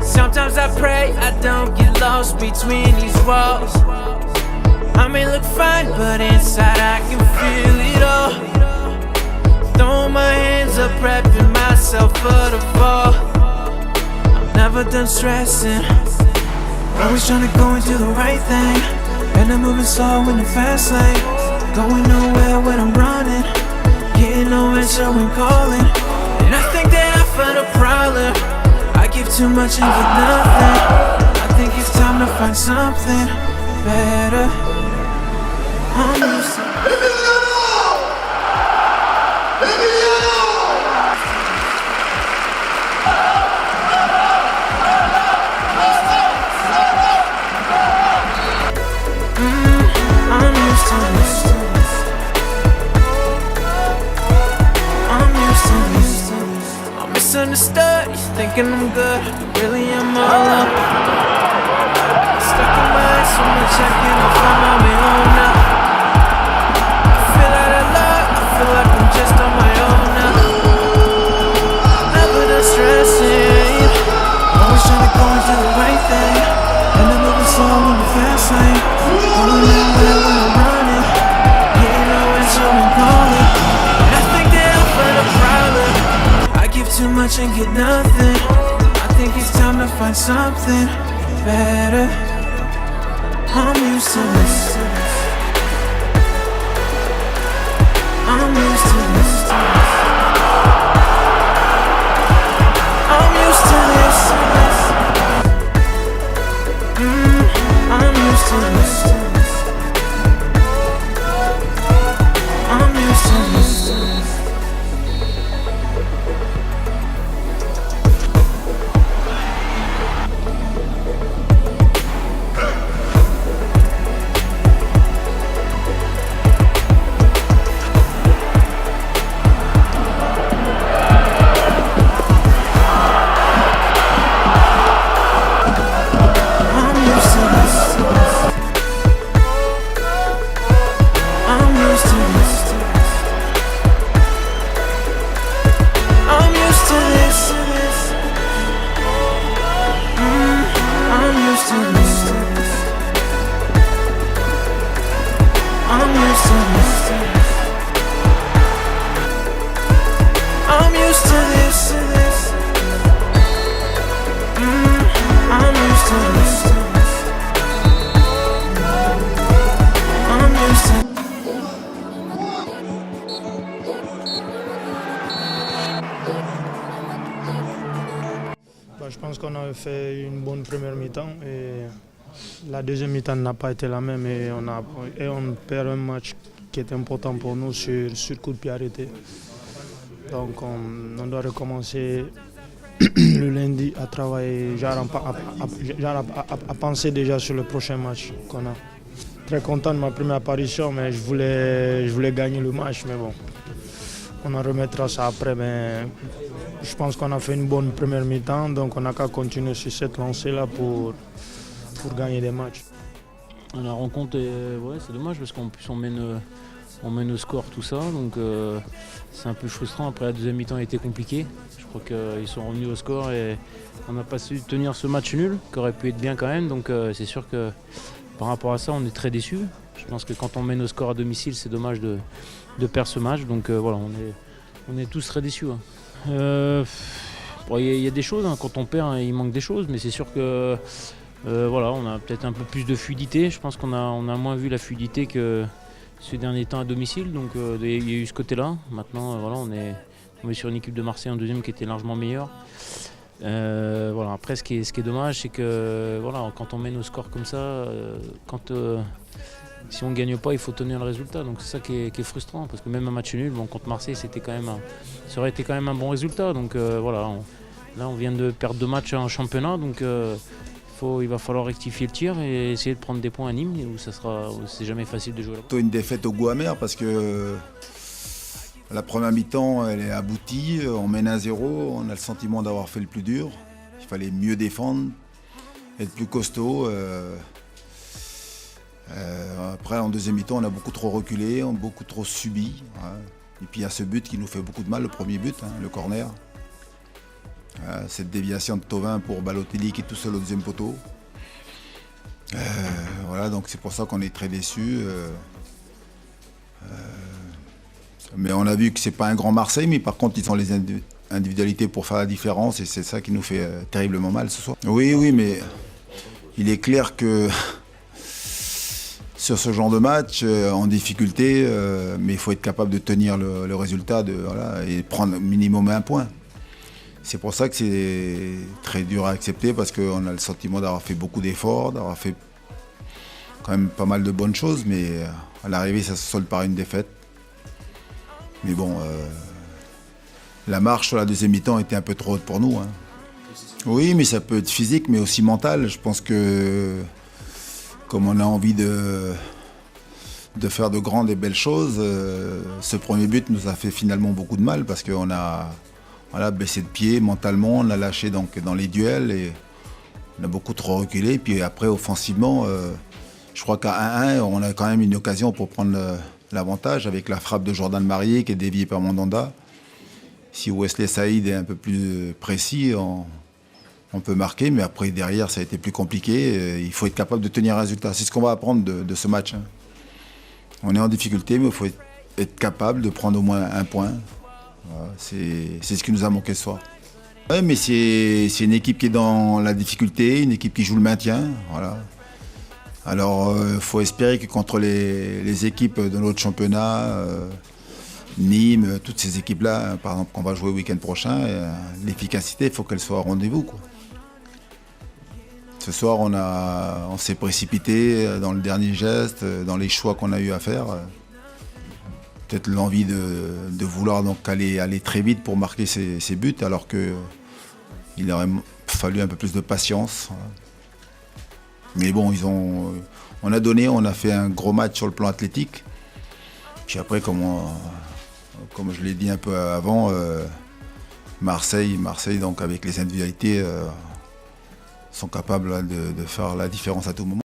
Sometimes I pray I don't get lost between these walls. I may look fine, but inside I can feel it all. Throwing my hands up, prepping myself for the fall. I'm never done stressing, always trying to go and do the right thing. And I'm moving slow in the fast lane, going nowhere when I'm running, getting no answer when calling. And I think that I found a problem. I give too much and get nothing. I think it's time to find something better. I'm used to I'm used to this. I'm used to this. I'm misunderstood. You're thinking I'm good, but really I'm all up. Stuck in my head so much I can't find my way home now. I feel out of luck. I feel like I'm just on my own now. Never done stressing, always trying to go and do the right thing. And I'm moving slow in the fast lane, going nowhere when I'm running, getting no answer when calling. And I think that I found a problem. I give too much and get nothing. I think it's time to find something better. I'm used to this. I'm used to this. I'm used to this. I'm used to this. I'm used to this. Je pense qu'on a fait une bonne première mi-temps et la deuxième mi-temps n'a pas été la même et on perd un match qui est important pour nous sur coup de pied arrêté. Donc on doit recommencer le lundi à travailler, à penser déjà sur le prochain match qu'on a. Très content de ma première apparition, mais je voulais gagner le match, mais bon, on en remettra ça après. Mais je pense qu'on a fait une bonne première mi-temps, donc on n'a qu'à continuer sur cette lancée-là pour gagner des matchs. La rencontre, c'est dommage parce qu'en plus on mène au score tout ça, donc c'est un peu frustrant. Après la deuxième mi-temps a été compliquée. Je crois qu'ils sont revenus au score et on n'a pas su tenir ce match nul, qui aurait pu être bien quand même. Donc c'est sûr que par rapport à ça, on est très déçus. Je pense que quand on mène au score à domicile, c'est dommage de perdre ce match. Donc voilà, on est tous très déçus. Il y a des choses, quand on perd, il manque des choses, mais c'est sûr que voilà, on a peut-être un peu plus de fluidité. Je pense qu'on a moins vu la fluidité que ces derniers temps à domicile, donc il y a eu ce côté-là. Maintenant, voilà, on est sur une équipe de Marseille en deuxième qui était largement meilleure. Voilà. Après, ce qui est dommage, c'est que voilà, quand on mène au score comme ça, si on ne gagne pas, il faut tenir le résultat. Donc c'est ça qui est frustrant, parce que même un match nul, contre Marseille, ça aurait été quand même un bon résultat. Donc voilà, là on vient de perdre 2 matchs en championnat, donc il va falloir rectifier le tir et essayer de prendre des points à Nîmes, où c'est jamais facile de jouer là. Une défaite au goût amer, parce que La première mi-temps, elle est aboutie, on mène 1-0, on a le sentiment d'avoir fait le plus dur. Il fallait mieux défendre, être plus costaud. Après, en deuxième mi-temps, on a beaucoup trop reculé, on a beaucoup trop subi. Ouais. Et puis il y a ce but qui nous fait beaucoup de mal, le premier but, hein, le corner. Cette déviation de Thauvin pour Balotelli qui est tout seul au deuxième poteau. Voilà, donc c'est pour ça qu'on est très déçus. Mais on a vu que c'est pas un grand Marseille, mais par contre ils ont les individualités pour faire la différence et c'est ça qui nous fait terriblement mal ce soir. Oui, mais il est clair que sur ce genre de match, en difficulté, mais il faut être capable de tenir le résultat et prendre minimum 1 point. C'est pour ça que c'est très dur à accepter parce qu'on a le sentiment d'avoir fait beaucoup d'efforts, d'avoir fait quand même pas mal de bonnes choses, mais à l'arrivée ça se solde par une défaite. Mais bon, la marche sur la deuxième mi-temps était un peu trop haute pour nous. Hein. Oui, mais ça peut être physique, mais aussi mental. Je pense que comme on a envie de faire de grandes et belles choses, ce premier but nous a fait finalement beaucoup de mal parce qu'on a baissé de pied mentalement, on a lâché donc, dans les duels et on a beaucoup trop reculé. Puis après, offensivement, je crois qu'à 1-1, on a quand même une occasion pour prendre l'avantage avec la frappe de Jordan Marié qui est déviée par Mandanda. Si Wesley Saïd est un peu plus précis, on peut marquer, mais après derrière ça a été plus compliqué. Il faut être capable de tenir un résultat. C'est ce qu'on va apprendre de ce match. Hein. On est en difficulté, mais il faut être capable de prendre au moins 1 point. Voilà, c'est ce qui nous a manqué ce soir. Ouais, mais c'est une équipe qui est dans la difficulté, une équipe qui joue le maintien. Voilà. Alors, il faut espérer que contre les équipes de notre championnat, Nîmes, toutes ces équipes-là, par exemple, qu'on va jouer le week-end prochain, l'efficacité, il faut qu'elle soit au rendez-vous. Quoi. Ce soir, on s'est précipité dans le dernier geste, dans les choix qu'on a eu à faire. Peut-être l'envie de vouloir donc aller très vite pour marquer ses buts, alors qu'il aurait fallu un peu plus de patience. Voilà. Mais bon, on a donné, on a fait un gros match sur le plan athlétique. Puis après, comme je l'ai dit un peu avant, Marseille, donc avec les individualités, sont capables de faire la différence à tout moment.